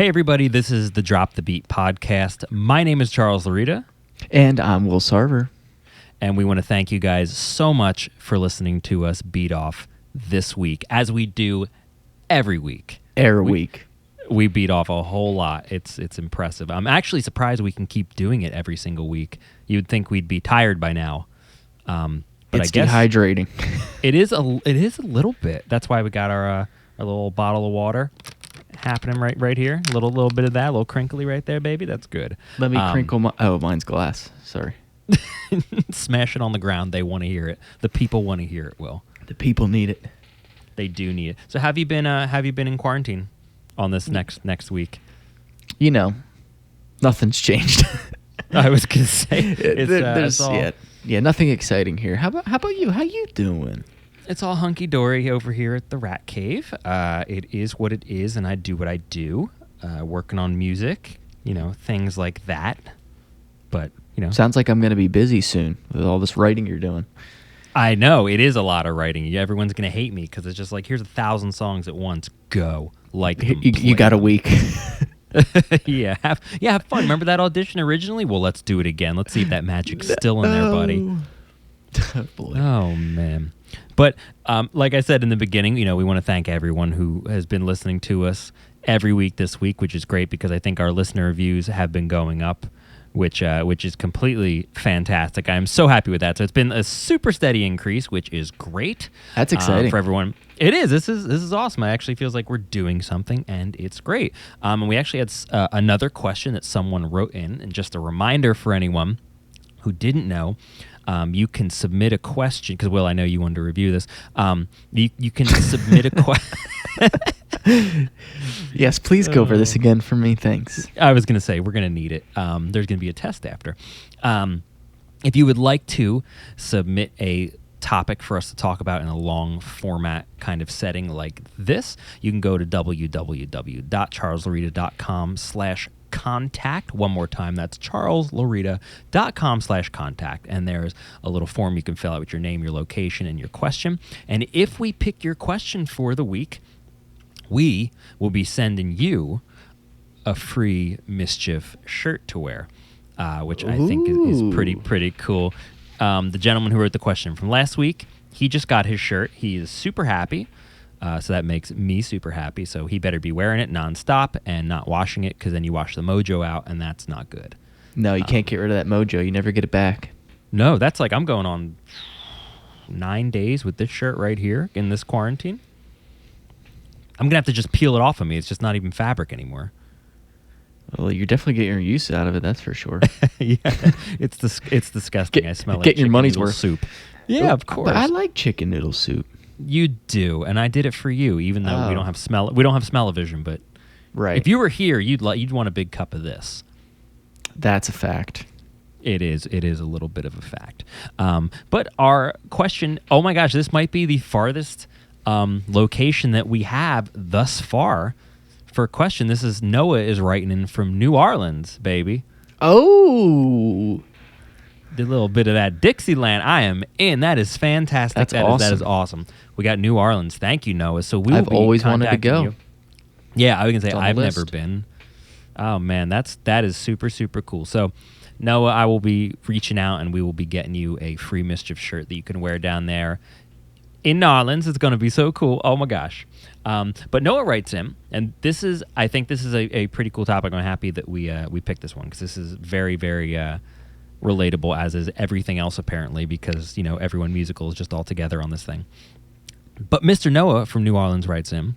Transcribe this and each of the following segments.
Hey, everybody, this is the Drop the Beat podcast. My name is Charles Laurita. And I'm Will Sarver. And we want to thank you guys so much for listening to us beat off this week, as we do every week. We beat off a whole lot. It's impressive. I'm actually surprised we can keep doing it every single week. You'd think we'd be tired by now. But it's I guess dehydrating. It is a little bit. That's why we got our little bottle of water happening right here. A little bit of that, a little crinkly right there, baby. That's good. Let me crinkle my... Oh, mine's glass. Sorry. Smash it on the ground. They want to hear it. The people want to hear it, Will. The people need it. They do need it. So have you been in quarantine on this next week? You know, nothing's changed. I was going to say. There's nothing exciting here. How about you? How you doing? It's all hunky-dory over here at the Rat Cave. It is what it is, and I do what I do, working on music, things like that. But, Sounds like I'm going to be busy soon with all this writing you're doing. I know. It is a lot of writing. Everyone's going to hate me because it's just like, here's 1,000 songs at once. Go. Like you got a week. Yeah, have fun. Remember that audition originally? Well, let's do it again. Let's see if that magic's still in there, buddy. Boy. Oh, man. But like I said in the beginning, we want to thank everyone who has been listening to us every week this week, which is great because I think our listener reviews have been going up, which is completely fantastic. I'm so happy with that. So it's been a super steady increase, which is great. That's exciting for everyone. It is. This is awesome. It actually feels like we're doing something, and it's great. And we actually had another question that someone wrote in, and just a reminder for anyone who didn't know. You can submit a question, because, Will, I know you wanted to review this. You can submit a question. Yes, please go over this again for me. Thanks. I was going to say, we're going to need it. There's going to be a test after. If you would like to submit a topic for us to talk about in a long format kind of setting like this, you can go to www.charleslaurita.com/contact. One more time, that's charleslaurita.com/contact, and there's a little form you can fill out with your name, your location, and your question. And if we pick your question for the week, we will be sending you a free Mischief shirt to wear, which I think is pretty cool. The gentleman who wrote the question from last week, he just got his shirt. He is super happy. So that makes me super happy. So he better be wearing it nonstop and not washing it, because then you wash the mojo out, and that's not good. No, you can't get rid of that mojo. You never get it back. No, that's like I'm going on 9 days with this shirt right here in this quarantine. I'm going to have to just peel it off of me. It's just not even fabric anymore. Well, you're definitely getting your use out of it, that's for sure. Yeah, it's disgusting. I smell like getting your money's worth. Soup. Yeah, of course. But I like chicken noodle soup. You do, and I did it for you, even though we don't have smell-o-vision. But right, if you were here, you'd want a big cup of this. That's a fact. It is a little bit of a fact. But our question, oh my gosh, this might be the farthest location that we have thus far for a question. This is Noah is writing in from New Orleans, baby. Oh. Did a little bit of that Dixieland. I am in. That is fantastic. That's awesome. That is awesome. We got New Orleans. Thank you, Noah. So I've always wanted to go. You. Yeah, I was gonna say I've never been. Oh man, that is super, super cool. So Noah, I will be reaching out, and we will be getting you a free Mischief shirt that you can wear down there in New Orleans. It's going to be so cool. Oh my gosh. But Noah writes in, and I think this is a pretty cool topic. I'm happy that we picked this one, because this is very, very relatable, as is everything else apparently, because everyone musical is just all together on this thing. But Mr. Noah from New Orleans writes in,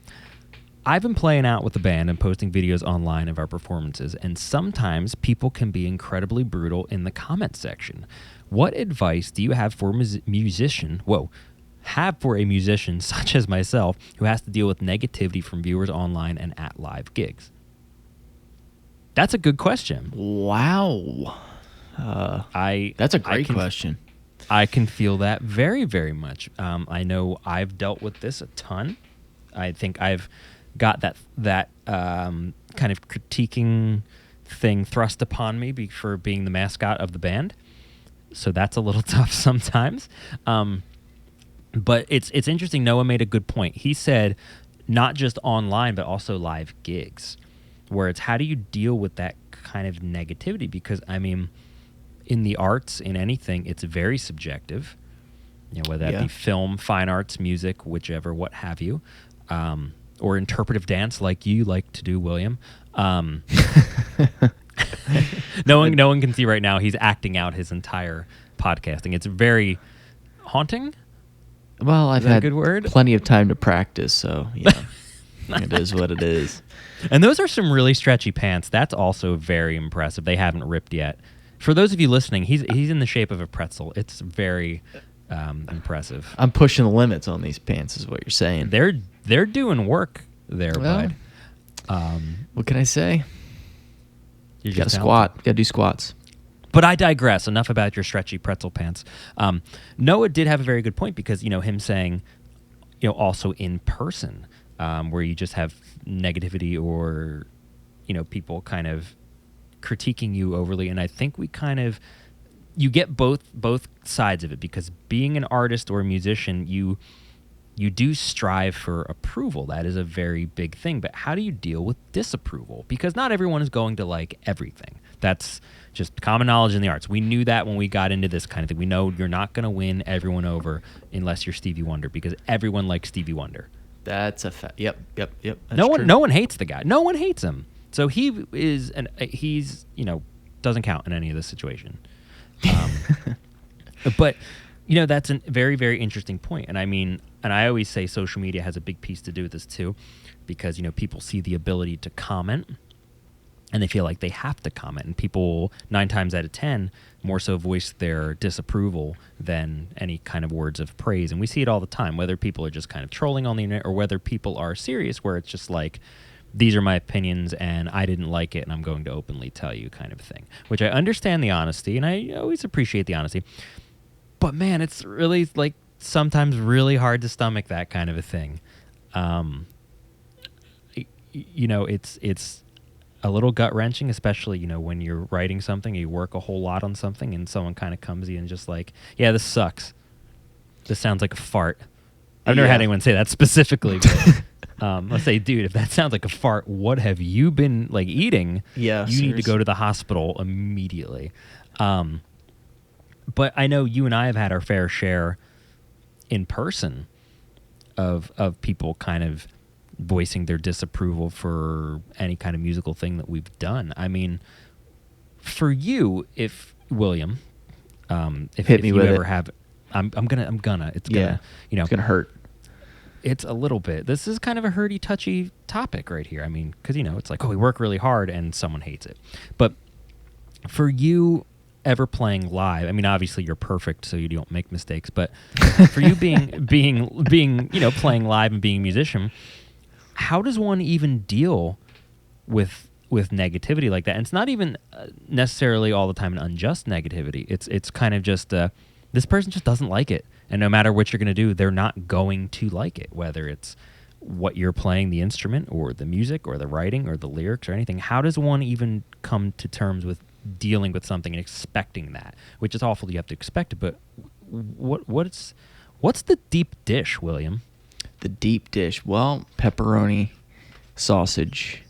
I've been playing out with the band and posting videos online of our performances, and sometimes people can be incredibly brutal in the comment section. What advice do you have for a musician such as myself who has to deal with negativity from viewers online and at live gigs? That's a good question. Wow. That's a great question. I can feel that very, very much. I know I've dealt with this a ton. I think I've got that kind of critiquing thing thrust upon me for being the mascot of the band. So that's a little tough sometimes. But it's interesting. Noah made a good point. He said not just online, but also live gigs, where it's how do you deal with that kind of negativity? Because, I mean, in the arts, in anything, it's very subjective, whether that be film, fine arts, music, whichever, what have you, or interpretive dance like you like to do, William. No one can see right now he's acting out his entire podcasting. It's very haunting. Well, I've had a good word? Plenty of time to practice, so it is what it is. And those are some really stretchy pants. That's also very impressive. They haven't ripped yet. For those of you listening, he's in the shape of a pretzel. It's very impressive. I'm pushing the limits on these pants, is what you're saying. They're doing work there, bud. What can I say? You gotta squat. Gotta do squats. But I digress. Enough about your stretchy pretzel pants. Noah did have a very good point because, him saying, also in person, where you just have negativity or, people kind of critiquing you overly. And I think you get both sides of it, because being an artist or a musician, you do strive for approval. That is a very big thing. But how do you deal with disapproval? Because not everyone is going to like everything. That's just common knowledge in the arts. We knew that when we got into this kind of thing. We know you're not going to win everyone over unless you're Stevie Wonder, because everyone likes Stevie Wonder. That's a fact. Yep. No one hates the guy. No one hates him. So he's doesn't count in any of this situation. But that's a very, very interesting point. And I mean, and I always say social media has a big piece to do with this too, because people see the ability to comment, and they feel like they have to comment. And people 9 times out of 10 more so voice their disapproval than any kind of words of praise. And we see it all the time, whether people are just kind of trolling on the internet or whether people are serious, where it's just like, these are my opinions and I didn't like it and I'm going to openly tell you kind of thing, which I understand the honesty and I always appreciate the honesty. But man, it's really like sometimes really hard to stomach that kind of a thing. It's a little gut wrenching, especially, when you're writing something, you work a whole lot on something and someone kind of comes to you and just like, yeah, this sucks. This sounds like a fart. I've never had anyone say that specifically, but let's say, dude, if that sounds like a fart, what have you been like eating? Yeah, you need to go to the hospital immediately. But I know you and I have had our fair share in person of people kind of voicing their disapproval for any kind of musical thing that we've done. I mean, for you, if William, if you ever have, it's gonna hurt. It's a little bit. This is kind of a hurty, touchy topic right here. I mean, because it's like, we work really hard and someone hates it. But for you ever playing live, I mean, obviously you're perfect, so you don't make mistakes. But for you being playing live and being a musician, how does one even deal with negativity like that? And it's not even necessarily all the time an unjust negativity. It's kind of just this person just doesn't like it, and no matter what you're going to do, they're not going to like it, whether it's what you're playing, the instrument, or the music, or the writing, or the lyrics, or anything. How does one even come to terms with dealing with something and expecting that? Which is awful. You have to expect it, but what's the deep dish, William? The deep dish. Well, pepperoni, sausage.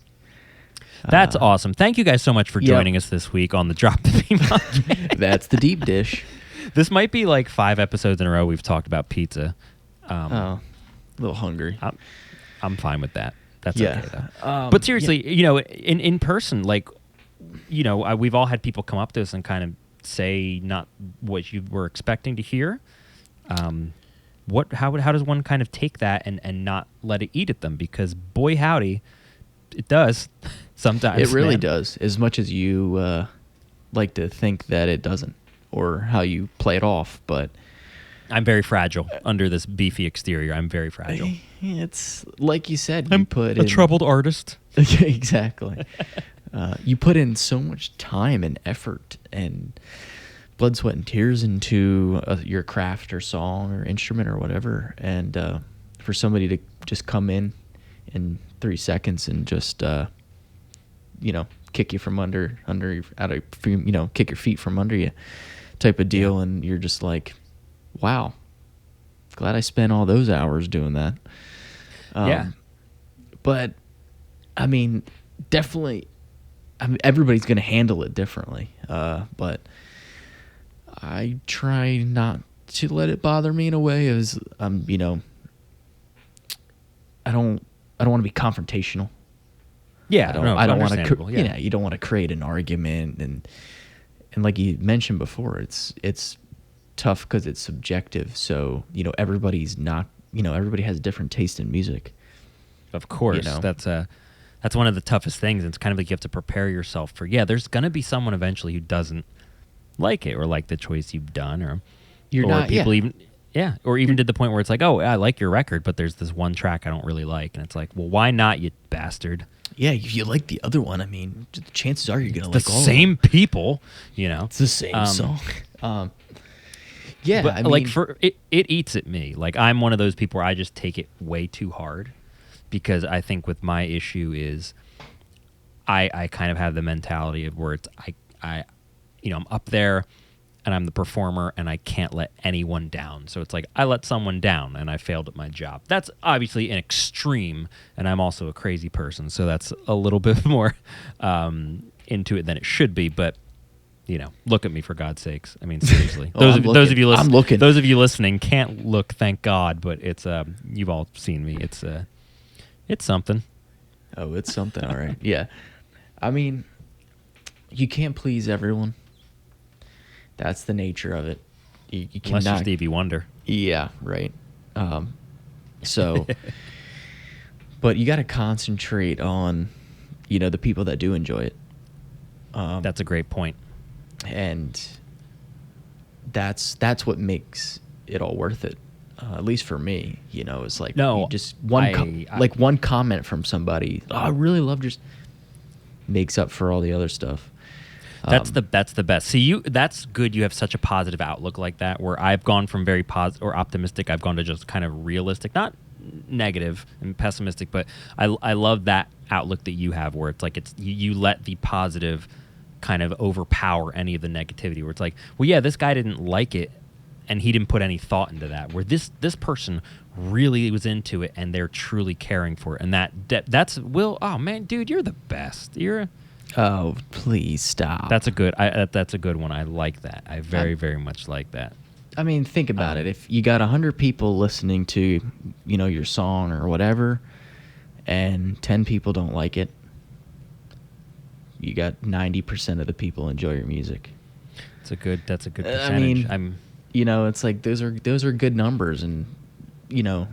That's awesome. Thank you guys so much for joining us this week on the Drop the Beam podcast. That's the deep dish. This might be like 5 episodes in a row we've talked about pizza. A little hungry. I'm fine with that. That's okay though. But seriously, in person, like, we've all had people come up to us and kind of say not what you were expecting to hear. How does one kind of take that and not let it eat at them? Because boy howdy, it does sometimes. It really does. As much as you like to think that it doesn't, or how you play it off, but I'm very fragile under this beefy exterior. I'm very fragile. It's like you said. I'm a troubled artist. Exactly. You put in so much time and effort and blood, sweat, and tears into your craft or song or instrument or whatever, and for somebody to just come in 3 seconds and just kick you from kick your feet from under you, type of deal, and you're just like, wow, glad I spent all those hours doing that. But I mean, definitely, I mean, everybody's going to handle it differently. But I try not to let it bother me in a way as, you know, I don't want to be confrontational. Yeah, I don't want to. Yeah, You don't want to create an argument, and like you mentioned before, it's tough because it's subjective. So you know, everybody's not. You know, everybody has a different taste in music. Of course, you know? That's one of the toughest things. It's kind of like you have to prepare yourself for. Yeah, there's gonna be someone eventually who doesn't like it or like the choice you've done, or people even. Yeah, or even to the point where it's like, oh, I like your record, but there's this one track I don't really like, and it's like, well, why not, you bastard? Yeah, if you like the other one, I mean, the chances are you're gonna like all the same people, you know. It's the same song. Yeah, but I mean, like it eats at me. Like I'm one of those people where I just take it way too hard, because I think with my issue is, I kind of have the mentality of where it's I you know, I'm up there, and I'm the performer, and I can't let anyone down. So it's like I let someone down, and I failed at my job. That's obviously an extreme, and I'm also a crazy person, so that's a little bit more into it than it should be. But you know, look at me, for God's sakes. I mean, seriously. Those of you listening can't look, thank God. But it's you've all seen me. It's something. Oh, it's something. All right. Yeah. I mean, you can't please everyone. That's the nature of it. You Unless cannot, you're Stevie Wonder. Yeah, right. So, but you got to concentrate on, you know, the people that do enjoy it. That's a great point. And that's what makes it all worth it. At least for me, you know, it's like just one comment from somebody. Oh, I really loved yours. Makes up for all the other stuff. That's the best. See, that's good. You have such a positive outlook like that, where I've gone from very positive or optimistic, I've gone to just kind of realistic, not negative and pessimistic, but I love that outlook that you have, where it's like you let the positive kind of overpower any of the negativity, where it's like, well, yeah, this guy didn't like it, and he didn't put any thought into that, where this person really was into it, and they're truly caring for it, and that's Will. Oh man, dude, you're the best. Oh, please stop. That's a good one. I like that. I very much like that. I mean, think about it. If you got 100 people listening to, you know, your song or whatever, and 10 people don't like it, you got 90% of the people enjoy your music. That's a good percentage. I mean, you know, it's like those are good numbers, and you know,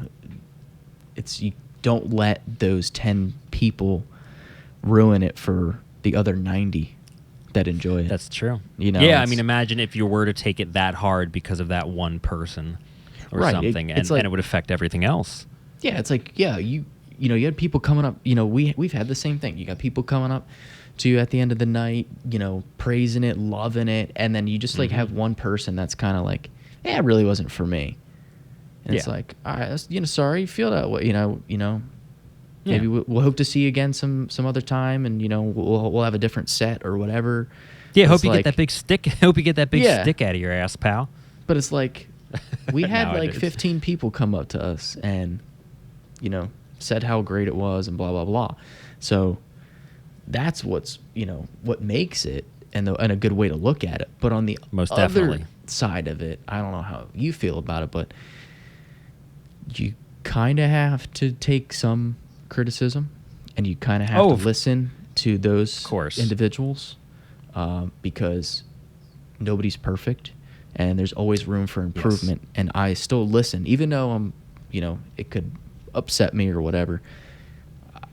you don't let those 10 people ruin it for the other 90 that enjoy it. That's true. You know, yeah, I mean, imagine if you were to take it that hard because of that one person or something, and it would affect everything else. Yeah, it's like, yeah, you know, you had people coming up, you know, we've had the same thing. You got people coming up to you at the end of the night, you know, praising it, loving it, and then you just like have one person that's kind of like, yeah, it really wasn't for me. And it's like, all right, you know, sorry you feel that way, you know. Maybe we'll hope to see you again some other time, and you know, we'll have a different set or whatever. Yeah, hope you get that big stick. Hope you get that big stick out of your ass, pal. But it's like we had like 15 people come up to us and, you know, said how great it was and blah blah blah. So that's what's, you know, what makes it and a good way to look at it. But on the other side of it, I don't know how you feel about it, but you kind of have to take some criticism, and you kind of have to listen to those individuals, because nobody's perfect, and there's always room for improvement. And I still listen, even though I'm, you know, it could upset me or whatever.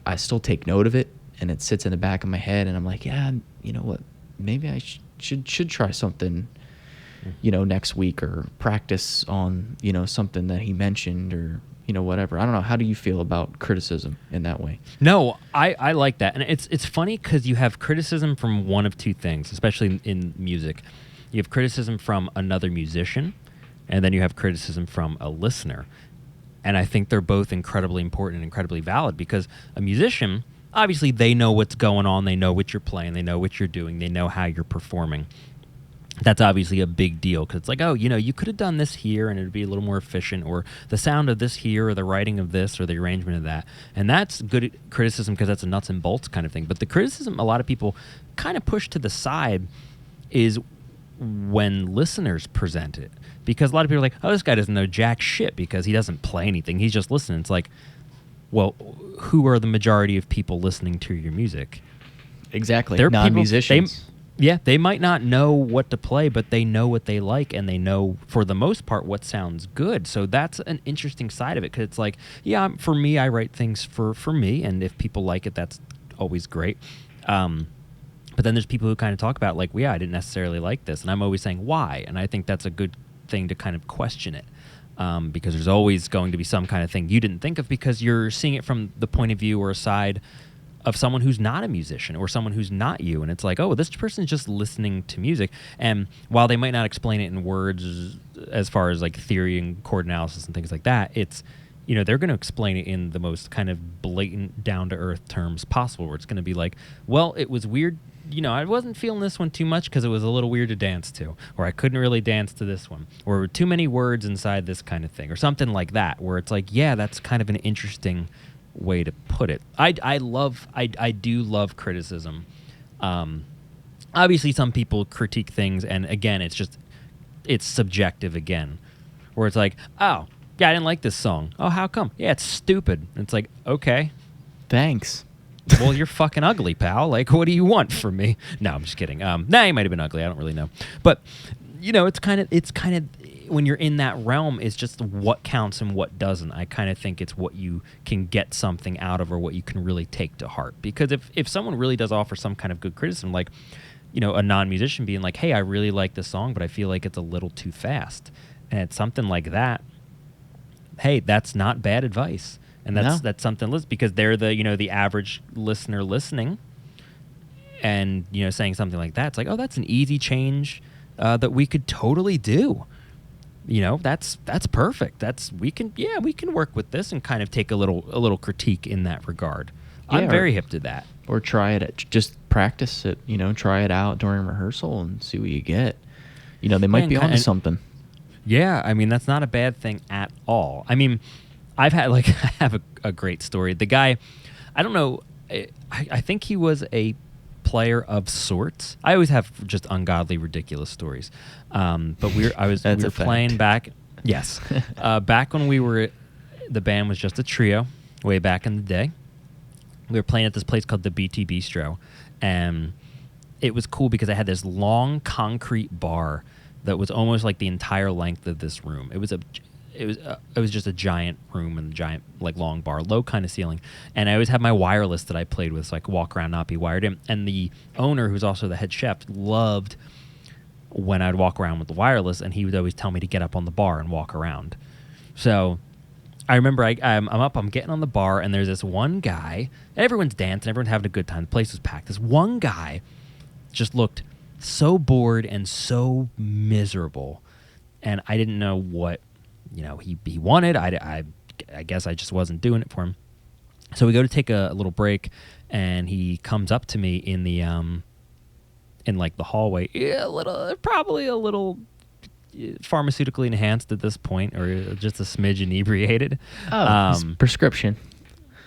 I still take note of it, and it sits in the back of my head, and I'm like, yeah, you know what? Maybe I should try something, you know, next week, or practice on, you know, something that he mentioned, or you know, whatever. I don't know. How do you feel about criticism in that way? No, I like that. And it's funny because you have criticism from one of two things, especially in music. You have criticism from another musician, and then you have criticism from a listener. And I think they're both incredibly important and incredibly valid, because a musician, obviously they know what's going on. They know what you're playing. They know what you're doing. They know how you're performing. that's obviously a big deal because it's like, oh, you could have done this here and it'd be a little more efficient, or the sound of this here, or the writing of this, or the arrangement of that. And that's good criticism because that's a nuts and bolts kind of thing. But the criticism a lot of people kind of push to the side is when listeners present it, because a lot of people are like, oh, this guy doesn't know jack shit because he doesn't play anything. He's just listening. It's like, well, who are the majority of people listening to your music? Exactly. They're non-musicians. They might not know what to play, but they know what they like, and they know, for the most part, what sounds good. So that's an interesting side of it, because it's like, yeah, for me, I write things for me, and if people like it, that's always great. But then there's people who kind of talk about, like, well, yeah, I didn't necessarily like this, and I'm always saying why, and I think that's a good thing to kind of question it, because there's always going to be some kind of thing you didn't think of because you're seeing it from the point of view or a side of someone who's not a musician or someone who's not you. And it's like, oh, this person's just listening to music. And while they might not explain it in words as far as like theory and chord analysis and things like that, it's, they're going to explain it in the most kind of blatant, down-to-earth terms possible, where it's going to be like, well, it was weird. I wasn't feeling this one too much because it was a little weird to dance to, or I couldn't really dance to this one, or too many words inside this kind of thing, or something like that, where it's like, yeah, that's kind of an interesting way to put it. I do love criticism. Obviously some people critique things, and again, it's subjective again, where it's like, oh yeah, I didn't like this song. Oh, how come? Yeah, it's stupid. And it's like, okay, thanks. Well, you're fucking ugly, pal. Like, what do you want from me? No, I'm just kidding. Nah, you might have been ugly. I don't really know. But it's kind of when you're in that realm, it's just what counts and what doesn't. I kind of think it's what you can get something out of, or what you can really take to heart. Because if someone really does offer some kind of good criticism, like, a non-musician being like, hey, I really like this song, but I feel like it's a little too fast, and it's something like that, hey, that's not bad advice. And that's something, because they're the average listener listening, and saying something like that, it's like, oh, that's an easy change that we could totally do. That's perfect. We can work with this and kind of take a little critique in that regard. Yeah, I'm very hip to that. Or try it, just practice it. Try it out during rehearsal and see what you get. They might be onto something. Yeah, I mean, that's not a bad thing at all. I mean, I have a great story. The guy, I don't know, I think he was a player of sorts. I always have just ungodly, ridiculous stories. But we were playing back. Yes, back when the band was just a trio, way back in the day. We were playing at this place called the BT Bistro, and it was cool because I had this long concrete bar that was almost like the entire length of this room. It was just a giant room and a giant, like, long bar, low kind of ceiling. And I always had my wireless that I played with, so I could walk around, not be wired in. And the owner, who's also the head chef, loved when I'd walk around with the wireless, and he would always tell me to get up on the bar and walk around. So I remember I'm getting on the bar, and there's this one guy, and everyone's dancing, everyone's having a good time. The place was packed. This one guy just looked so bored and so miserable, and I didn't know what he wanted. I guess I just wasn't doing it for him. So we go to take a little break, and he comes up to me in the in like the hallway, probably a little pharmaceutically enhanced at this point, or just a smidge inebriated. Prescription.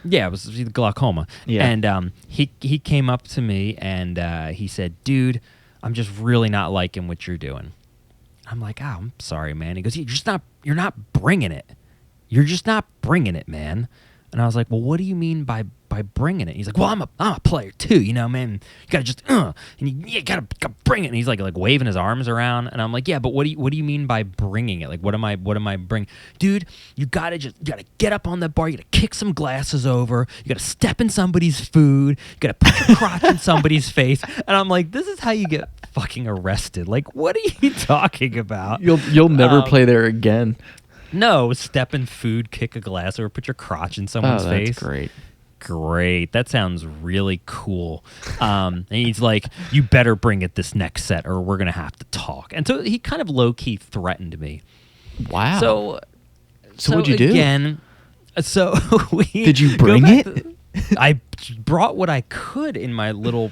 Yeah, it was glaucoma. Yeah. And he came up to me, and he said, dude, I'm just really not liking what you're doing. I'm like, oh, I'm sorry, man. He goes, you're not bringing it. You're just not bringing it, man. And I was like, well, what do you mean by bringing it? He's like, well, I'm a player too, man. You gotta just and you gotta bring it. And he's like waving his arms around, and I'm like, yeah, but what do you mean by bringing it? Like, what am I bringing? Dude, you gotta get up on the bar. You gotta kick some glasses over. You gotta step in somebody's food. You gotta put your crotch in somebody's face. And I'm like, this is how you get fucking arrested. Like, what are you talking about? You'll never play there again. No, step in food, kick a glass, or put your crotch in someone's face. That's great. That sounds really cool. And he's like, you better bring it this next set, or we're going to have to talk. And so he kind of low-key threatened me. Wow. So what'd you do? Again, Did you bring it? I brought what I could in my little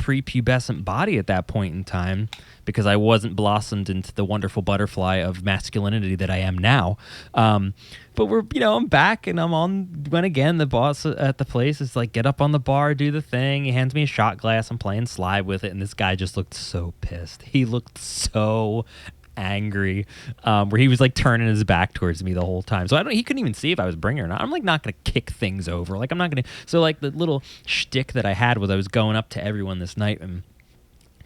prepubescent body at that point in time because I wasn't blossomed into the wonderful butterfly of masculinity that I am now. But I'm back and I'm on when again the boss at the place is like, get up on the bar, do the thing. He hands me a shot glass. I'm playing slide with it, and this guy just looked so pissed. He looked so angry, where he was like turning his back towards me the whole time. So he couldn't even see if I was bringing it or not. I'm like not gonna kick things over. Like I'm not gonna. So like the little shtick that I had was I was going up to everyone this night and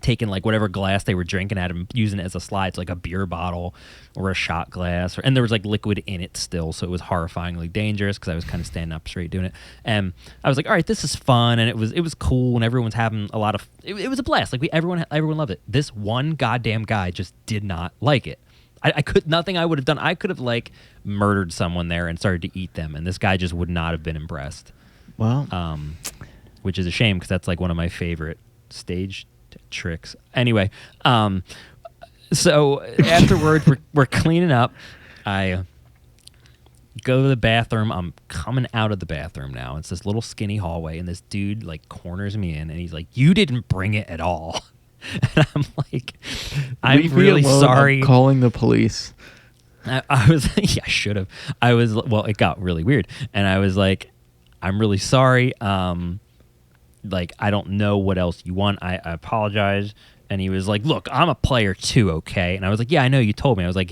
taking like whatever glass they were drinking at and using it as a slide, so like a beer bottle or a shot glass, and there was like liquid in it still, so it was horrifyingly dangerous because I was kind of standing up straight doing it. And I was like, all right, this is fun, and it was cool, and everyone's having a lot of it was a blast. Like everyone loved it. This one goddamn guy just did not like it. I could nothing I would have done. I could have like murdered someone there and started to eat them, and this guy just would not have been impressed. Well, which is a shame because that's like one of my favorite stage tricks. Anyway, so afterwards we're cleaning up. I go to the bathroom. I'm coming out of the bathroom now. It's this little skinny hallway, and this dude like corners me in, and he's like, "You didn't bring it at all." And I'm like, "I'm really sorry." I'm calling the police. I was yeah, I should have. It got really weird, and I was like, "I'm really sorry. Like, I don't know what else you want. I apologize." And he was like, "Look, I'm a player too, okay?" And I was like, "Yeah, I know, you told me." I was like,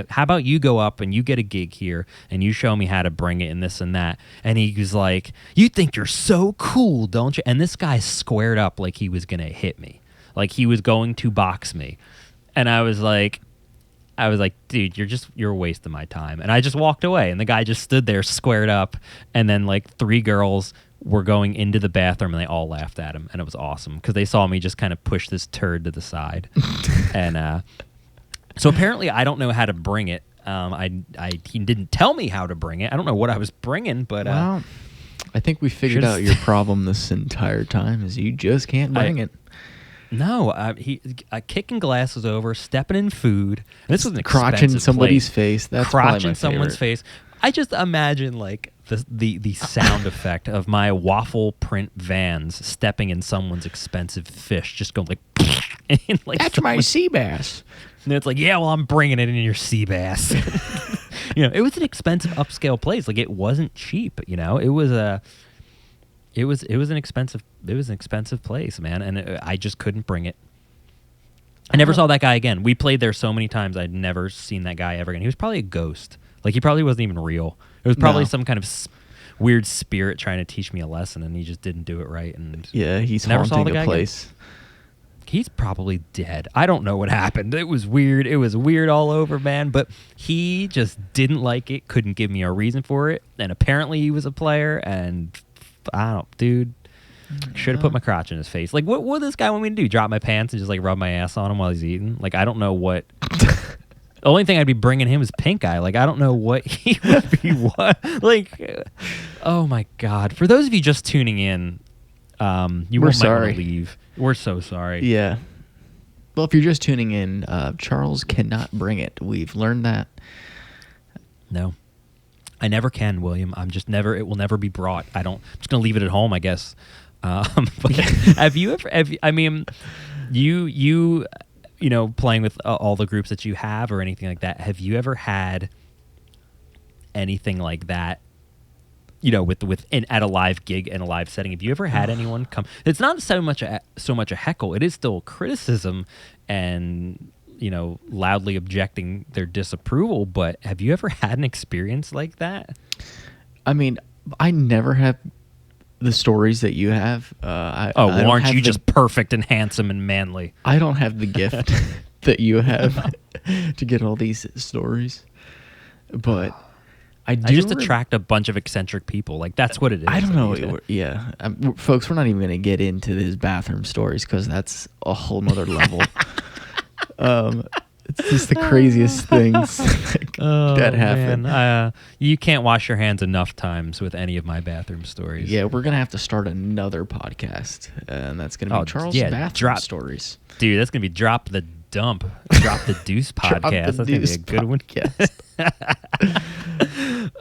how about you go up and you get a gig here and you show me how to bring it and this and that. And he was like, "You think you're so cool, don't you?" And this guy squared up like he was going to hit me. Like he was going to box me. And I was like, "Dude, you're a waste of my time." And I just walked away, and the guy just stood there squared up, and then like 3 girls were going into the bathroom, and they all laughed at him, and it was awesome because they saw me just kind of push this turd to the side. And so apparently I don't know how to bring it. He didn't tell me how to bring it. I don't know what I was bringing, but well, I think we figured out your problem this entire time is you just can't bring it. No, kicking glasses over, stepping in food. And this was an crotching somebody's face. That's crotching someone's face. I just imagine like the sound effect of my waffle print Vans stepping in someone's expensive fish, just going like, and like that's my sea bass. And it's like, yeah, well, I'm bringing it in your sea bass. It was an expensive upscale place. Like it wasn't cheap. It was an expensive place, man, and I just couldn't bring it. I never saw that guy again. We played there so many times. I'd never seen that guy ever again. He was probably a ghost. Like he probably wasn't even real. It was probably some kind of weird spirit trying to teach me a lesson, and he just didn't do it right. And yeah, he's never haunting the place. Again. He's probably dead. I don't know what happened. It was weird. It was weird all over, man. But he just didn't like it. Couldn't give me a reason for it. And apparently he was a player. And dude. Should have put my crotch in his face. Like, what would this guy want me to do? Drop my pants and just like rub my ass on him while he's eating? Like, I don't know what. The only thing I'd be bringing him is pink eye. Like, I don't know what he would be. What? Like, oh my God. For those of you just tuning in, you might want to leave. We're so sorry. Yeah. Well, if you're just tuning in, Charles cannot bring it. We've learned that. No. I never can, William. It will never be brought. I'm just going to leave it at home, I guess. But have you ever, you playing with all the groups that you have or anything like that, have you ever had anything like that, at a live gig in a live setting? Have you ever had anyone come? It's not so much a heckle. It is still criticism and, loudly objecting their disapproval. But have you ever had an experience like that? I mean, I never have the stories that you have. Aren't you just perfect and handsome and manly? I don't have the gift that you have to get all these stories. But I just attract a bunch of eccentric people. Like, that's what it is. I don't know. Yeah. Folks, we're not even going to get into his bathroom stories because that's a whole nother level. It's just the craziest things that happen. Man. You can't wash your hands enough times with any of my bathroom stories. Yeah, we're going to have to start another podcast, and that's going to be Charles' bathroom stories. Dude, that's going to be Drop the Deuce podcast. That's going to be a good one.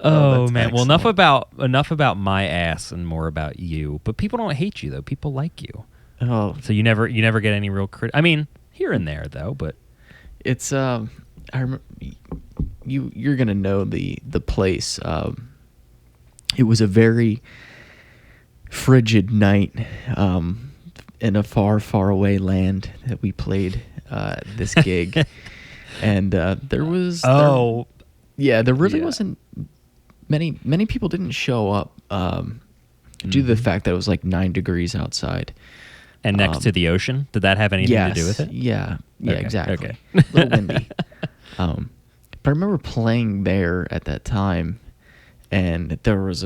Oh man. Well, enough about my ass and more about you. But people don't hate you though. People like you. Oh, So you never get any real I mean, here and there though, but it's I remember you're gonna know the place. It was a very frigid night in a far, far away land that we played this gig, and there was there really wasn't many people didn't show up due to the fact that it was like 9 degrees outside. And next to the ocean? Did that have anything to do with it? Yeah, okay, exactly. Okay. A little windy. But I remember playing there at that time, and there was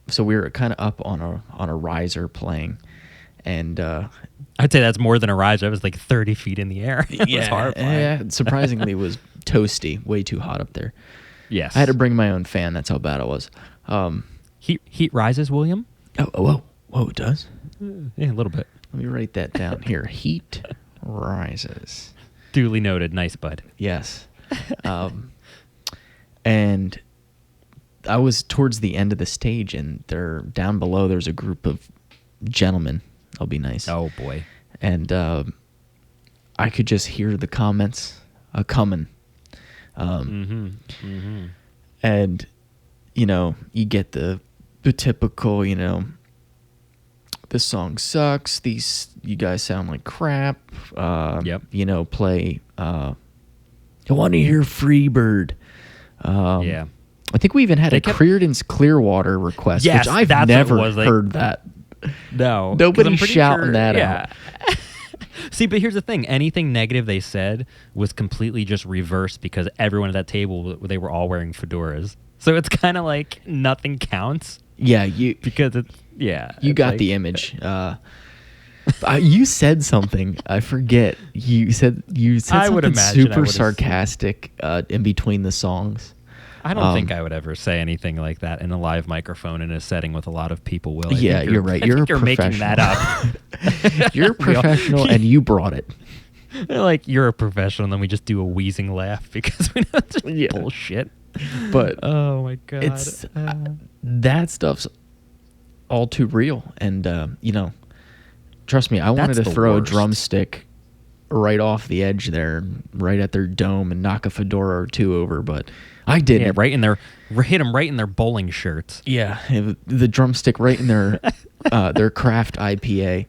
so we were kind of up on a riser playing, and I'd say that's more than a riser. I was like 30 feet in the air. It was horrifying. Yeah, surprisingly, it was toasty, way too hot up there. Yes. I had to bring my own fan. That's how bad it was. Heat rises, William? Whoa, it does? Yeah, a little bit. Let me write that down here. Heat rises. Duly noted. Nice, bud. Yes. And I was towards the end of the stage, and down below there's a group of gentlemen. I'll be nice. Oh, boy. And I could just hear the comments coming. And, you get the typical, this song sucks. You guys sound like crap. Yep. Play. I want to hear Freebird. Yeah. I think we even had Creedence Clearwater request, yes, which I've never heard that. No. Nobody's shouting that out. See, but here's the thing. Anything negative they said was completely just reversed because everyone at that table, they were all wearing fedoras. So it's kind of like nothing counts. Yeah, because it's you got like, the image. You said something. I forget. You said something super sarcastic in between the songs. I don't think I would ever say anything like that in a live microphone in a setting with a lot of people. Will you're right. You're making that up. You're a professional, and you brought it. Like you're a professional, and then we just do a wheezing laugh because we know it's bullshit. But oh my god, it's that stuff's all too real, and trust me, I wanted to throw a drumstick right off the edge there, right at their dome, and knock a fedora or two over, but I didn't. Yeah, hit them right in their bowling shirts. Yeah, the drumstick right in their craft IPA.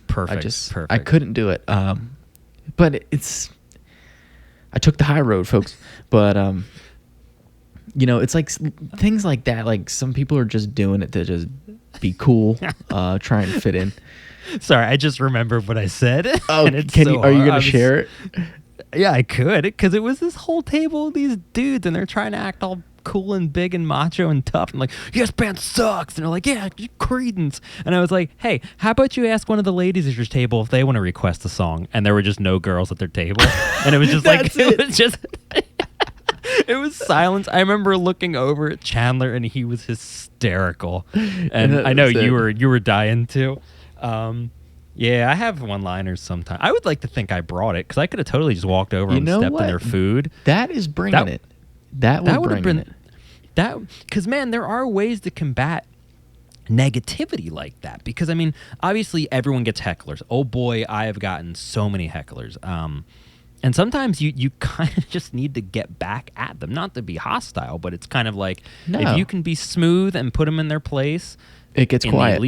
Perfect. I couldn't do it. But I took the high road, folks. But it's like things like that. Like some people are just doing it to just be cool, try and fit in. Sorry, I just remembered what I said. Oh, are you going to share it? Yeah, I could, because it was this whole table of these dudes, and they're trying to act all cool and big and macho and tough, and like, yes, band sucks, and they're like, yeah, Creedence, and I was like, hey, how about you ask one of the ladies at your table if they want to request a song, and there were just no girls at their table, and it was just like, it was silence. I remember looking over at Chandler, and he was hysterical, and I know you were dying too. Yeah, I have one-liners sometimes. I would like to think I brought it because I could have totally just walked over and stepped in their food. That is bringing it. That would have been it. Because, man, there are ways to combat negativity like that. Because, I mean, obviously everyone gets hecklers. Oh, boy, I have gotten so many hecklers. And sometimes you kind of just need to get back at them. Not to be hostile, but it's kind of like if you can be smooth and put them in their place, it gets quiet.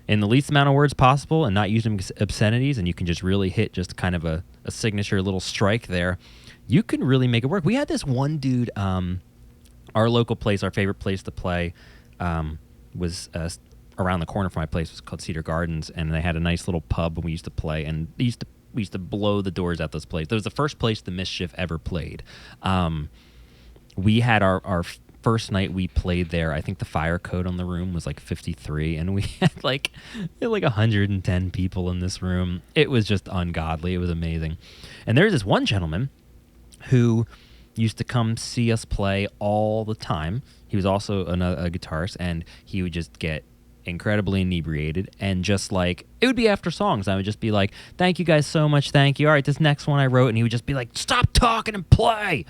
In the least amount of words possible and not using obscenities, and you can just really hit just kind of a signature little strike there, you can really make it work. We had this one dude, our local place, our favorite place to play, was around the corner from my place. It was called Cedar Gardens, and they had a nice little pub when we used to play, and we used to blow the doors out this place. It was the first place the Mischief ever played. We had our first night we played there, I think the fire code on the room was like 53, and we had like 110 people in this room. It was just ungodly. It was amazing. And there's this one gentleman who used to come see us play all the time. He was also a guitarist, and he would just get incredibly inebriated, and just like, it would be after songs, I would just be like, thank you guys so much, thank you, all right, this next one I wrote, and he would just be like, stop talking and play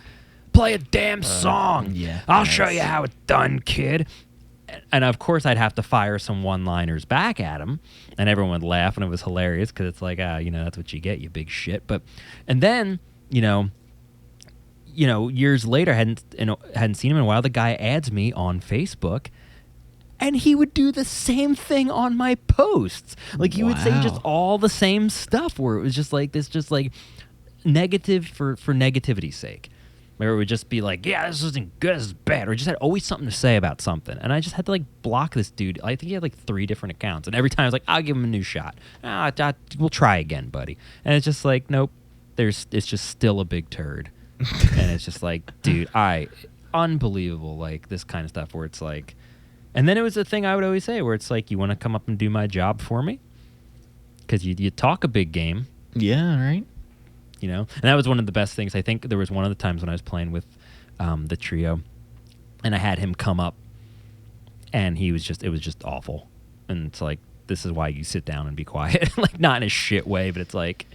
a damn song. I'll show you how it's done, kid. and of course I'd have to fire some one-liners back at him, and everyone would laugh, and it was hilarious because it's like, that's what you get, you big shit. And then, years later, hadn't seen him in a while. The guy adds me on Facebook, and he would do the same thing on my posts. Like he would say just all the same stuff, where it was just like this, just like negative for negativity's sake. Where it would just be like, yeah, this isn't good, this is bad, or just had always something to say about something. And I just had to like block this dude. I think he had like 3 different accounts, and every time I was like, I'll give him a new shot. We'll try again, buddy. And it's just like, nope, it's just still a big turd. And it's just like, dude, unbelievable, like this kind of stuff where it's like, and then it was the thing I would always say where it's like, you want to come up and do my job for me? Because you talk a big game. Yeah, right. And that was one of the best things. I think there was one of the times when I was playing with the trio, and I had him come up, and it was just awful. And it's like, this is why you sit down and be quiet. Like, not in a shit way, but it's like,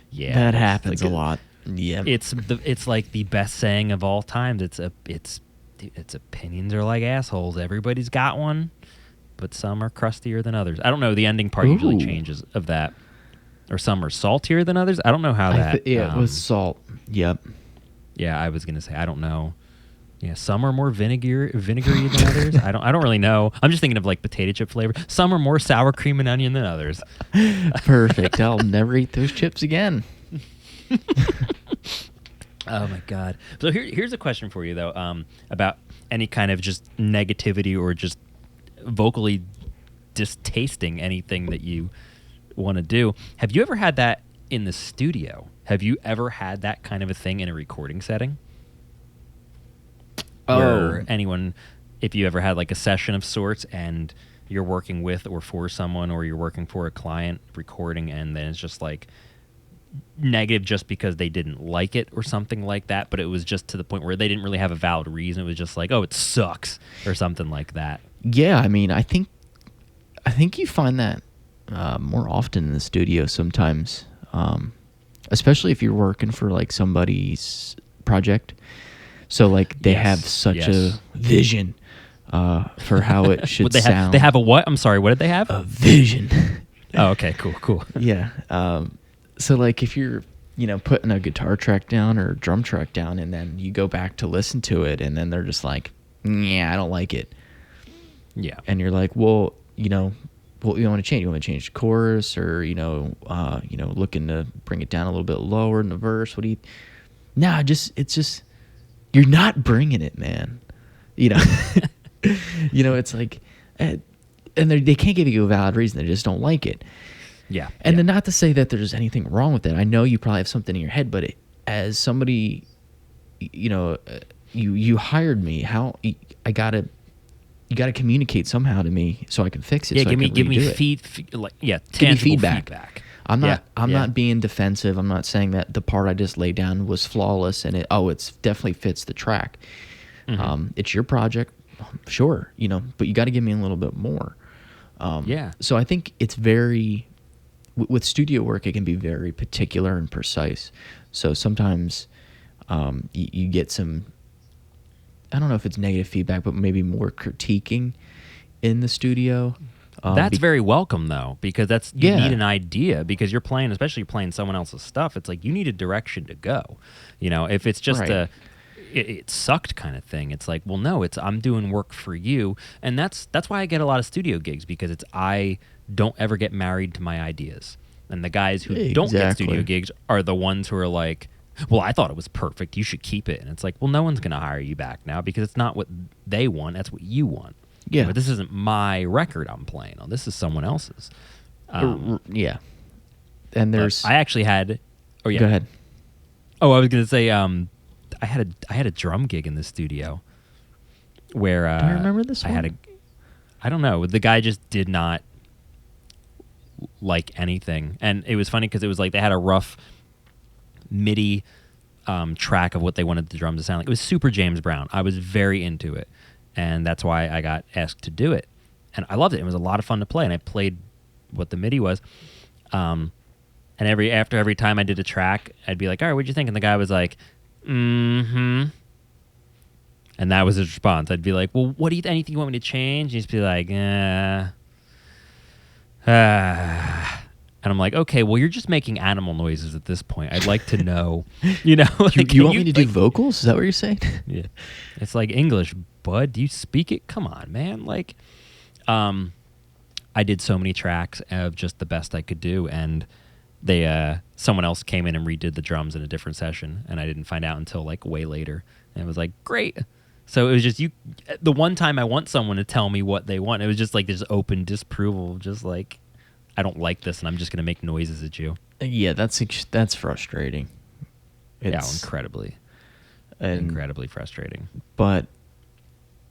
yeah. That happens like a lot. Yeah. It's like the best saying of all times. It's opinions are like assholes. Everybody's got one, but some are crustier than others. I don't know. The ending part usually changes of that. Or some are saltier than others. I don't know how that. It was salt. Yep. Yeah, I was gonna say I don't know. Yeah, some are more vinegary than others. I don't really know. I'm just thinking of like potato chip flavor. Some are more sour cream and onion than others. Perfect. I'll never eat those chips again. Oh my god. So here's a question for you though, about any kind of just negativity or just vocally distasting anything that you want to do. Have you ever had that in the studio? Have you ever had that kind of a thing in a recording setting? Where anyone, if you ever had like a session of sorts and you're working with or for someone, or you're working for a client recording, and then it's just like negative just because they didn't like it or something like that, but it was just to the point where they didn't really have a valid reason. It was just like, oh, it sucks or something like that. Yeah, I mean, I think you find that more often in the studio sometimes, especially if you're working for like somebody's project. So like they have such a vision for how it should sound. They have a what? I'm sorry, what did they have? A vision. Oh, okay, cool. Yeah. So like if you're, putting a guitar track down or a drum track down, and then you go back to listen to it, and then they're just like, yeah, I don't like it. Yeah. And you're like, well, what you want to change? You want to change the chorus, or looking to bring it down a little bit lower in the verse? What do you? Nah, it's just you're not bringing it, man. It's like, and they can't give you a valid reason. They just don't like it. Yeah. And then not to say that there's anything wrong with it. I know you probably have something in your head, but as somebody, you hired me. You got to communicate somehow to me so I can fix it. Yeah, so give me tangible feedback. I'm not being defensive. I'm not saying that the part I just laid down was flawless and it definitely fits the track. Mm-hmm. It's your project, sure, but you got to give me a little bit more. So I think it's very with studio work, it can be very particular and precise. So sometimes you get some, I don't know if it's negative feedback, but maybe more critiquing in the studio. That's very welcome, though, because you need an idea, because you're playing, especially playing someone else's stuff. It's like you need a direction to go. If it's just it sucked kind of thing, it's like, well, no, I'm doing work for you, and that's why I get a lot of studio gigs, because I don't ever get married to my ideas, and the guys who don't get studio gigs are the ones who are like, well, I thought it was perfect, you should keep it, and it's like, well, no one's gonna hire you back now because it's not what they want, that's what you want. Yeah, but this isn't my record I'm playing on. This is someone else's. Yeah, and there's. I actually had. Oh yeah. Go ahead. Oh, I was gonna say. I had a drum gig in the studio, where. Do you remember this one? I don't know. The guy just did not like anything, and it was funny because it was like they had a rough MIDI track of what they wanted the drums to sound like. It was super James Brown. I was very into it. And that's why I got asked to do it. And I loved it. It was a lot of fun to play. And I played what the MIDI was. And after every time I did a track, I'd be like, all right, what'd you think? And the guy was like, mm-hmm. And that was his response. I'd be like, well, what do you anything you want me to change? He'd just be like, and I'm like, okay, well, you're just making animal noises at this point. I'd like to know, like, you want me to do vocals? Is that what you're saying? Yeah. It's like, English, bud. Do you speak it? Come on, man. Like, I did so many tracks of just the best I could do, and someone else came in and redid the drums in a different session, and I didn't find out until like way later. And it was like, great. So it was just the one time I want someone to tell me what they want, it was just like this open disapproval, just like, I don't like this, and I'm just going to make noises at you. Yeah, that's frustrating. Incredibly frustrating. But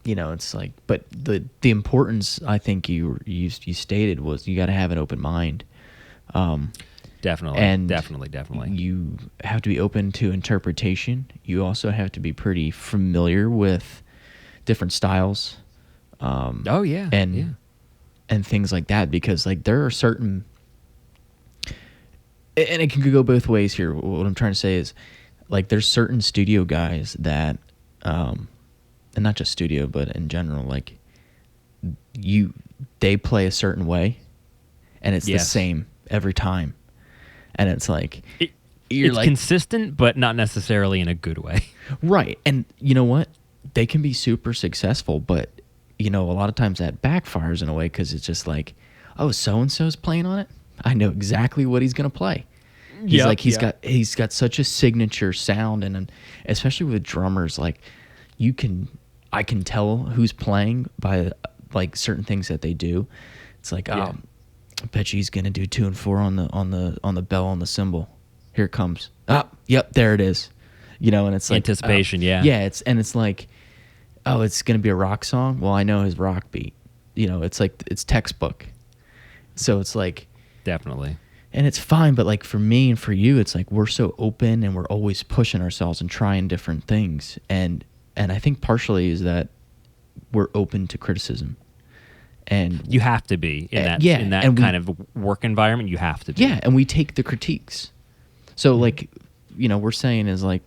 it's like, but the importance I think you stated was you got to have an open mind. Definitely, and definitely. You have to be open to interpretation. You also have to be pretty familiar with different styles. And things like that, because like there are certain, and it can go both ways here. What I'm trying to say is, like, there's certain studio guys that, and not just studio, but in general, like they play a certain way, and it's the same every time. And it's like, it's like, consistent, but not necessarily in a good way. Right. And you know what? They can be super successful, but, a lot of times that backfires in a way, because it's just like, oh, so-and-so's playing on it? I know exactly what he's going to play. He's got such a signature sound, and especially with drummers, like, I can tell who's playing by like certain things that they do. It's like, I bet you he's gonna do 2 and 4 on the bell on the cymbal. Here it comes. Yep, there it is. And it's like anticipation. It's like, oh, it's gonna be a rock song. Well, I know his rock beat. It's like, it's textbook. So it's like, definitely. And it's fine, but like for me and for you, it's like we're so open and we're always pushing ourselves and trying different things. And I think partially is that we're open to criticism. And you have to be in that kind of work environment. You have to be. Yeah, and we take the critiques. So like, we're saying is like,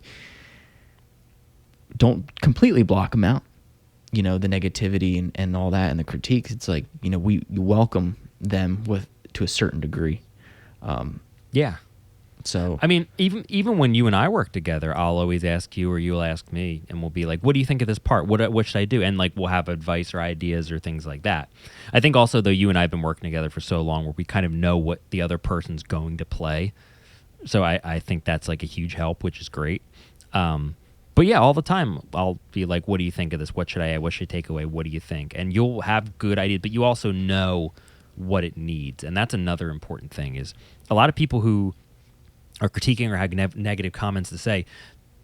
don't completely block them out. The negativity and all that and the critiques. It's like, we welcome them to a certain degree. So I mean, even when you and I work together, I'll always ask you or you'll ask me, and we'll be like, "What do you think of this part? What should I do?" And like, we'll have advice or ideas or things like that. I think also, though, you and I have been working together for so long, where we kind of know what the other person's going to play. So I think that's like a huge help, which is great. But yeah, all the time I'll be like, "What do you think of this? What should I add? What should I take away? What do you think?" And you'll have good ideas, but you also know what it needs, and that's another important thing. Is a lot of people who are critiquing or have negative comments to say,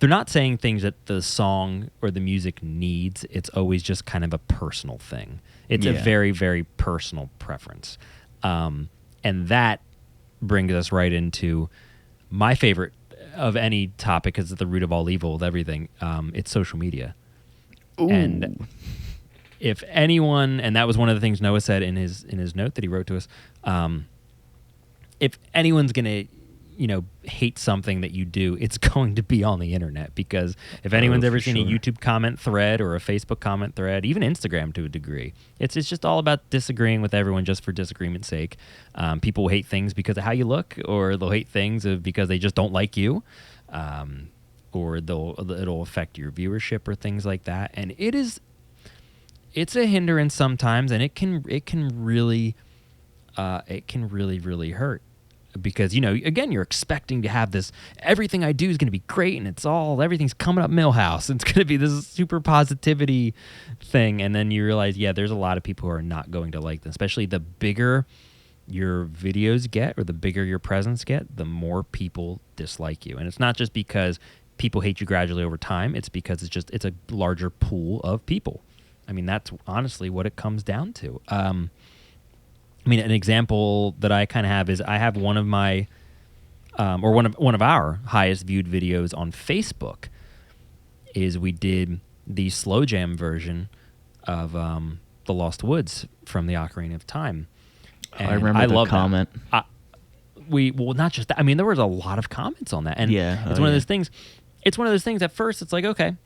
they're not saying things that the song or the music needs. It's always just kind of a personal thing. It's a very, very personal preference. And that brings us right into my favorite of any topic, because it's the root of all evil with everything. It's social media. Ooh. And if anyone, and that was one of the things Noah said in his note that he wrote to us, if anyone's going to hate something that you do, it's going to be on the internet, because if anyone's ever seen a YouTube comment thread or a Facebook comment thread, even Instagram to a degree, it's just all about disagreeing with everyone just for disagreement's sake. People hate things because of how you look, or they'll hate things because they just don't like you, or it'll affect your viewership or things like that. And it's a hindrance sometimes, and it can really hurt. Because, again, you're expecting to have this, everything I do is going to be great, and everything's coming up Millhouse. It's going to be this super positivity thing. And then you realize, there's a lot of people who are not going to like them, especially the bigger your videos get or the bigger your presence get, the more people dislike you. And it's not just because people hate you gradually over time. It's because it's a larger pool of people. I mean, that's honestly what it comes down to. An example that I kind of have is I have one of my, or one of our highest viewed videos on Facebook is we did the slow jam version of The Lost Woods from the Ocarina of Time. And I remember the comment. Not just that. I mean, there was a lot of comments on that, and it's one of those things. It's one of those things. At first, it's like, okay,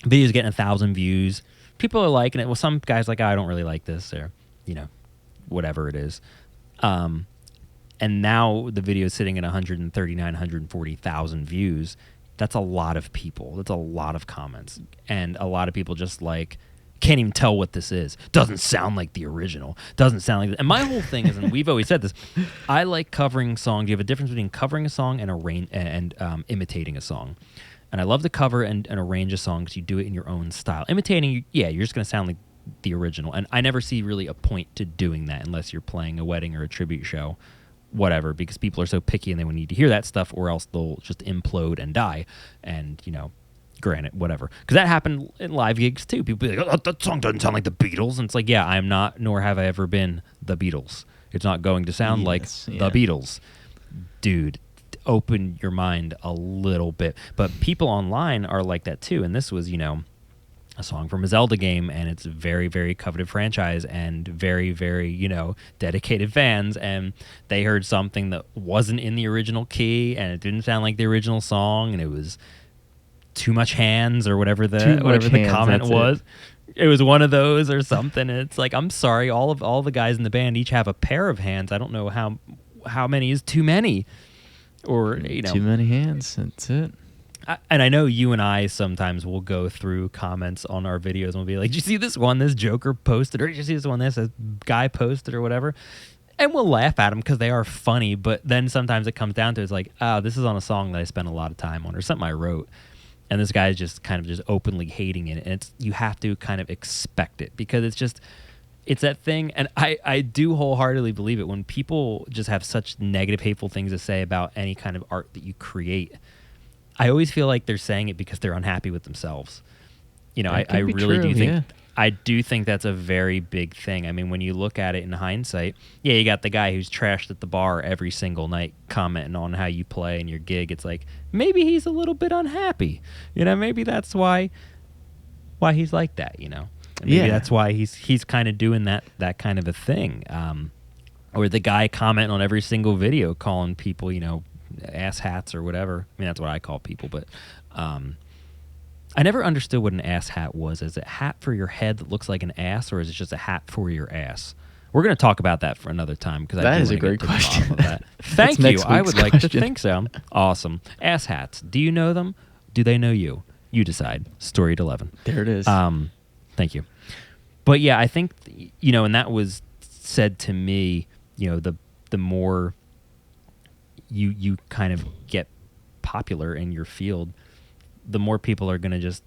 Video's getting 1,000 views. People are liking it. Well, some guys like, oh, I don't really like this, or whatever it is. And now the video is sitting at 139, 140,000 views. That's a lot of people. That's a lot of comments, and a lot of people just like can't even tell what this is. Doesn't sound like the original. Doesn't sound like. And my whole thing is, and we've always said this, I like covering songs. You have a difference between covering a song and imitating a song. And I love to cover and arrange a song because you do it in your own style. Imitating, yeah, you're just going to sound like the original. And I never see really a point to doing that unless you're playing a wedding or a tribute show, whatever, because people are so picky and they need to hear that stuff, or else they'll just implode and die. And, granted, whatever. Because that happened in live gigs too. People be like, oh, that song doesn't sound like the Beatles. And it's like, yeah, I am not, nor have I ever been the Beatles. It's not going to sound like the Beatles. Dude, open your mind a little bit. But people online are like that too. And this was, a song from a Zelda game, and it's a very, very coveted franchise and very, very, dedicated fans. And they heard something that wasn't in the original key, and it didn't sound like the original song, and it was too much hands or whatever the comment was. It was one of those or something. And it's like, I'm sorry, all the guys in the band each have a pair of hands. I don't know how many is too many, or too many hands. That's it. And I know you and I sometimes will go through comments on our videos and we'll be like, did you see this one this Joker posted, or did you see this one this guy posted, or whatever? And we'll laugh at them because they are funny. But then sometimes it comes down to, it's like, oh, this is on a song that I spent a lot of time on, or something I wrote. And this guy is just kind of just openly hating it. And you have to kind of expect it, because it's that thing. And I do wholeheartedly believe it when people just have such negative, hateful things to say about any kind of art that you create. I always feel like they're saying it because they're unhappy with themselves. I really do think, I do think that's a very big thing. I mean, when you look at it in hindsight, yeah, you got the guy who's trashed at the bar every single night commenting on how you play and your gig. It's like, maybe he's a little bit unhappy. Maybe that's why he's like that, Maybe that's why he's kind of doing that kind of a thing. Or the guy commenting on every single video calling people, ass hats or whatever. I mean, that's what I call people, but I never understood what an ass hat was. Is it a hat for your head that looks like an ass, or is it just a hat for your ass? We're going to talk about that for another time, because that is a great question. Thank you. I would like to think so. Awesome. Ass hats. Do you know them? Do they know you? You decide. Story at 11. There it is. Thank you. But yeah, I think, and that was said to me, the more you kind of get popular in your field, the more people are going to just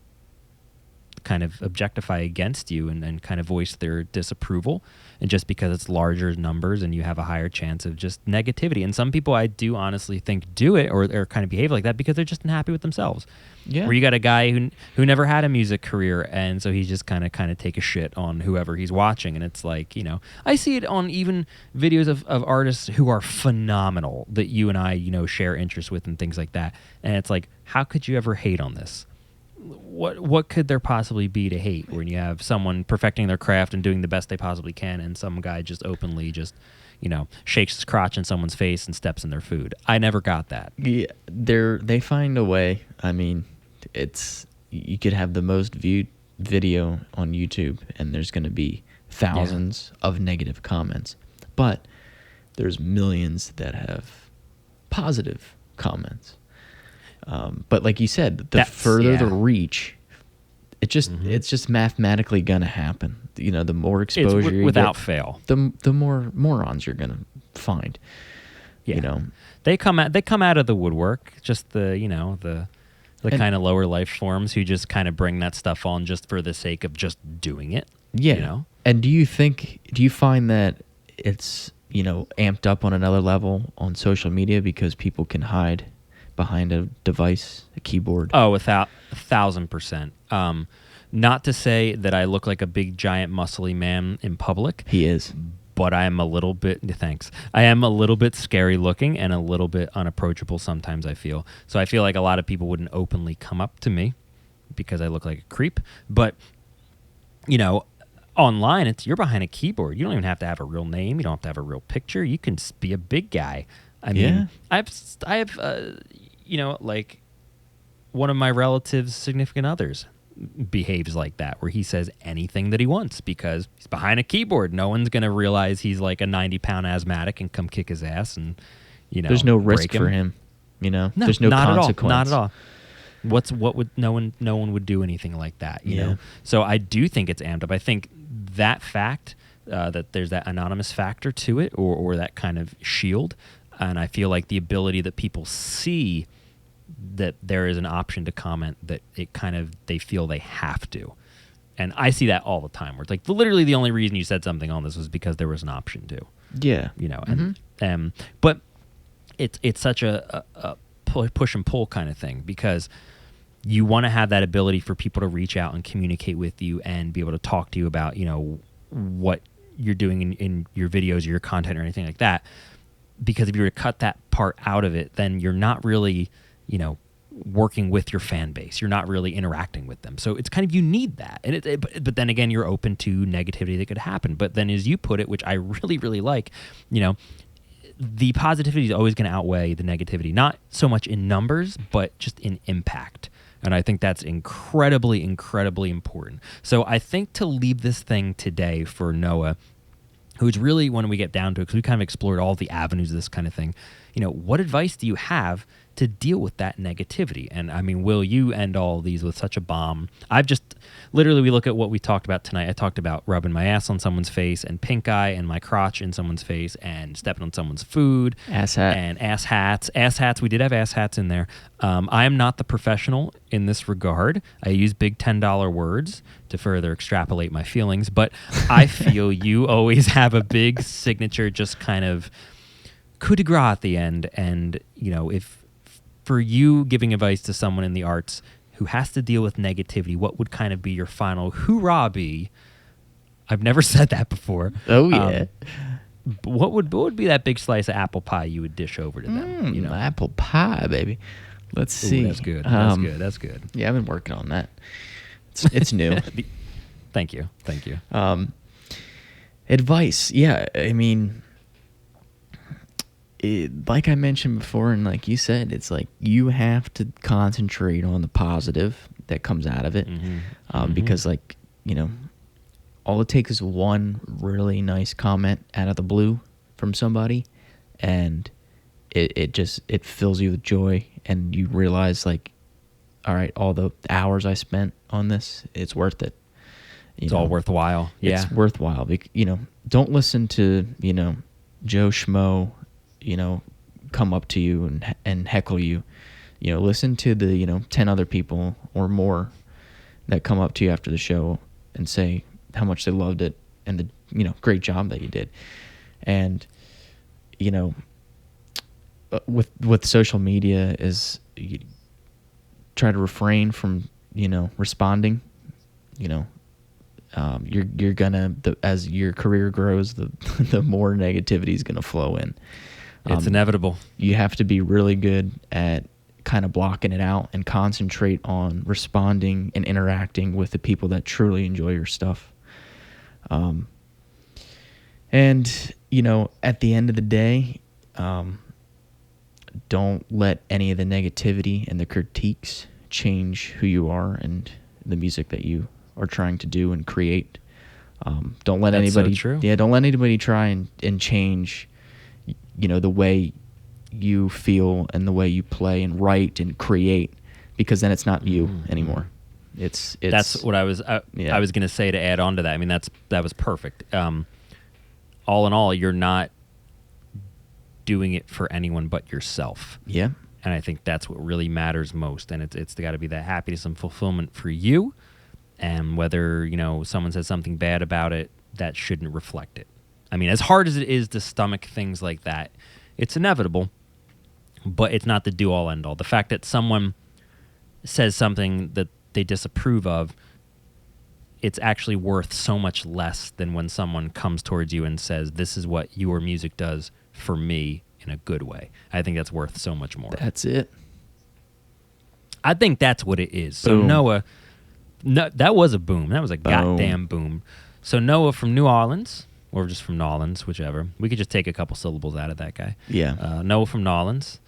kind of objectify against you and kind of voice their disapproval. And just because it's larger numbers and you have a higher chance of just negativity. And some people, I do honestly think, do it or kind of behave like that because they're just unhappy with themselves. Yeah. Where you got a guy who never had a music career, and so he's just kind of take a shit on whoever he's watching. And it's like, I see it on even videos of artists who are phenomenal that you and I, share interests with and things like that. And it's like, how could you ever hate on this? What could there possibly be to hate when you have someone perfecting their craft and doing the best they possibly can, and some guy just openly shakes his crotch in someone's face and steps in their food? I never got that. Yeah, they find a way. I mean, you could have the most viewed video on YouTube, and there's going to be thousands of negative comments, but there's millions that have positive comments. But like you said, the further the reach, it's just mathematically gonna happen. The more exposure you without get, fail, the more morons you're gonna find. Yeah. They come out of the woodwork. Just the kind of lower life forms who just kind of bring that stuff on just for the sake of just doing it. Yeah. And do you find that it's amped up on another level on social media because people can hide behind a device, a keyboard? Oh, 1,000%. Not to say that I look like a big, giant, muscly man in public. He is. But I am a little bit, thanks. I am a little bit scary looking and a little bit unapproachable sometimes, I feel. So I feel like a lot of people wouldn't openly come up to me because I look like a creep. But, online, you're behind a keyboard. You don't even have to have a real name. You don't have to have a real picture. You can be a big guy. I mean, I have like one of my relatives' significant others. behaves like that, where he says anything that he wants because he's behind a keyboard. No one's going to realize he's like a 90-pound asthmatic and come kick his ass and, there's no risk for him, No, there's no not consequence. Not at all. What would no one would do anything like that, you know? So I do think it's amped up. I think that fact that there's that anonymous factor to it or that kind of shield, and I feel like the ability that people see that there is an option to comment, that it kind of they feel they have to. And I see that all the time where it's like literally the only reason you said something on this was because there was an option to. Yeah. You know, and but it's such a push and pull kind of thing because you want to have that ability for people to reach out and communicate with you and be able to talk to you about, you know, what you're doing in your videos or your content or anything like that. Because if you were to cut that part out of it, then you're not really, you know, working with your fan base. You're not really interacting with them. So it's kind of, you need that. And but then again, you're open to negativity that could happen. But then as you put it, which I really, really like, you know, the positivity is always going to outweigh the negativity, not so much in numbers, but just in impact. And I think that's incredibly, incredibly important. So I think to leave this thing today for Noah, who's really, when we get down to it, because we kind of explored all the avenues of this kind of thing, you know, what advice do you have to deal with that negativity? And I mean, Will, you end all these with such a bomb. I've just, literally, we look at what we talked about tonight. I talked about rubbing my ass on someone's face and pink eye and my crotch in someone's face and stepping on someone's food. Ass hat. And ass hats. Ass hats, we did have ass hats in there. I am not the professional in this regard. I use big $10 words to further extrapolate my feelings, but I feel you always have a big signature, just kind of coup de grace at the end. And, you know, if for you giving advice to someone in the arts who has to deal with negativity, what would kind of be your final hoorah be? I've never said that before. Oh, yeah. What would be that big slice of apple pie you would dish over to them? You know? Apple pie, baby. Let's see. That's good. That's good. Yeah, I've been working on that. It's new. Thank you. Advice. Yeah, I mean, like I mentioned before, and like you said, it's like you have to concentrate on the positive that comes out of it, because, like, you know, all it takes is one really nice comment out of the blue from somebody, and it fills you with joy, and you realize, like, all right, all the hours I spent on this, it's worth it. It's all worthwhile. Yeah, it's worthwhile. You know, don't listen to, you know, Joe Schmo, you know, come up to you and heckle you. You know, listen to the, you know, 10 other people or more that come up to you after the show and say how much they loved it and the, you know, great job that you did. And, you know, with social media is you try to refrain from, you know, responding. You know, you're gonna, as your career grows, the more negativity is gonna flow in. It's inevitable. You have to be really good at kind of blocking it out and concentrate on responding and interacting with the people that truly enjoy your stuff. And, you know, at the end of the day, don't let any of the negativity and the critiques change who you are and the music that you are trying to do and create. Don't let anybody. So true. Yeah, don't let anybody try and change, you know, the way you feel and the way you play and write and create, because then it's not you anymore. It's that's what I was going to say to add on to that. I mean, that was perfect. All in all, you're not doing it for anyone but yourself. Yeah. And I think that's what really matters most. And it's got to be that happiness and fulfillment for you. And whether, you know, someone says something bad about it, that shouldn't reflect it. I mean, as hard as it is to stomach things like that, it's inevitable, but it's not the do-all, end-all. The fact that someone says something that they disapprove of, it's actually worth so much less than when someone comes towards you and says, this is what your music does for me in a good way. I think that's worth so much more. That's it. I think that's what it is. So Boom. Noah, that was a boom. That was a goddamn boom. So Noah from New Orleans, or just from Nolans, whichever. We could just take a couple syllables out of that guy. Yeah. Noah from Nolans.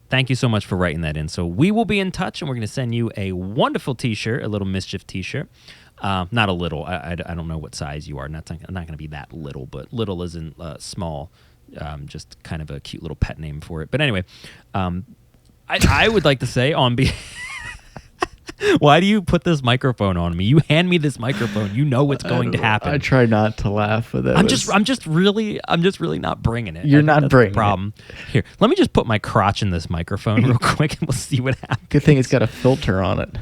thank you so much for writing that in. So we will be in touch, and we're going to send you a wonderful T-shirt, a little Mischief T-shirt. Not a little. I don't know what size you are. I'm not going to be that little, but little isn't small. Just kind of a cute little pet name for it. But anyway, I would like to say on behalf... Why do you put this microphone on me? You hand me this microphone. You know what's going to happen. I try not to laugh, but I'm just really not bringing it. You're not bringing the problem. Here, let me just put my crotch in this microphone real quick, and we'll see what happens. Good thing it's got a filter on it.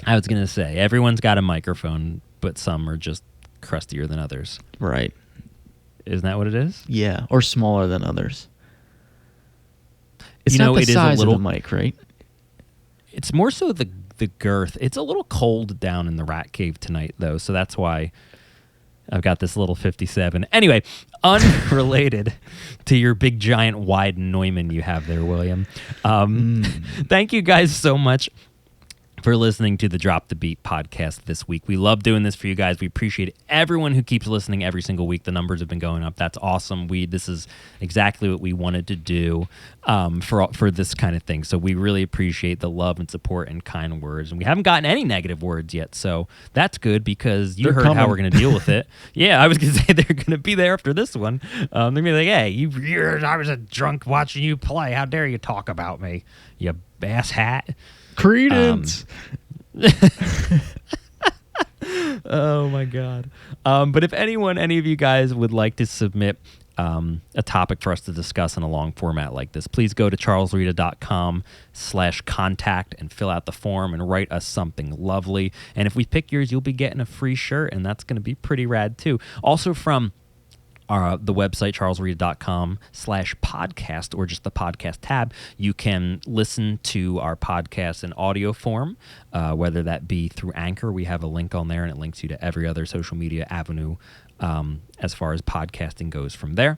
I was gonna say everyone's got a microphone, but some are just crustier than others. Right? Isn't that what it is? Yeah, or smaller than others. It's not the size of the mic, right? It's more so the girth. It's a little cold down in the rat cave tonight, though, so that's why I've got this little 57. Anyway, unrelated to your big, giant, wide Neumann you have there, William. Thank you guys so much for listening to the Drop the Beat podcast this week. We love doing this for you guys. We appreciate everyone who keeps listening every single week. The numbers have been going up. That's awesome. This is exactly what we wanted to do for this kind of thing. So we really appreciate the love and support and kind words. And we haven't gotten any negative words yet, so that's good because you heard how we're going to deal with it. Yeah, I was going to say they're going to be there after this one. They're going to be like, hey, I was a drunk watching you play. How dare you talk about me, you ass hat. Credence. Oh my God. But if any of you guys would like to submit a topic for us to discuss in a long format like this, please go to charleslorita.com/contact and fill out the form and write us something lovely. And if we pick yours, you'll be getting a free shirt, and that's going to be pretty rad too. Also from the website, charleslorita.com/podcast, or just the podcast tab, you can listen to our podcast in audio form, whether that be through Anchor. We have a link on there, and it links you to every other social media avenue as far as podcasting goes from there.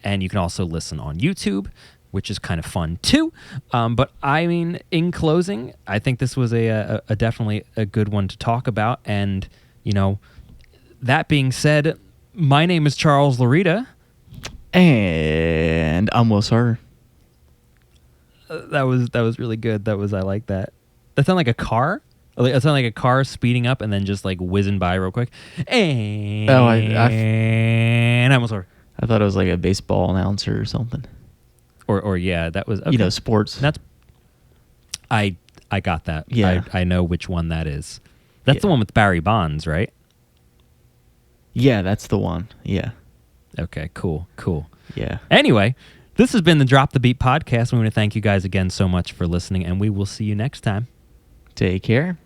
And you can also listen on YouTube, which is kind of fun too. But I mean, in closing, I think this was a definitely a good one to talk about. And, that being said, my name is Charles Laurita. And I'm Will Sarver. That was really good. I like that. That sounded like a car? It sounded like a car speeding up and then just like whizzing by real quick. And I'm Will Sarver. I thought it was like a baseball announcer or something. Or yeah, that was... Okay. Sports. I got that. Yeah. I know which one that is. That's the one with Barry Bonds, right? Yeah, that's the one. Yeah. Okay, cool. Yeah. Anyway, this has been the Drop the Beat podcast. We want to thank you guys again so much for listening, and we will see you next time. Take care.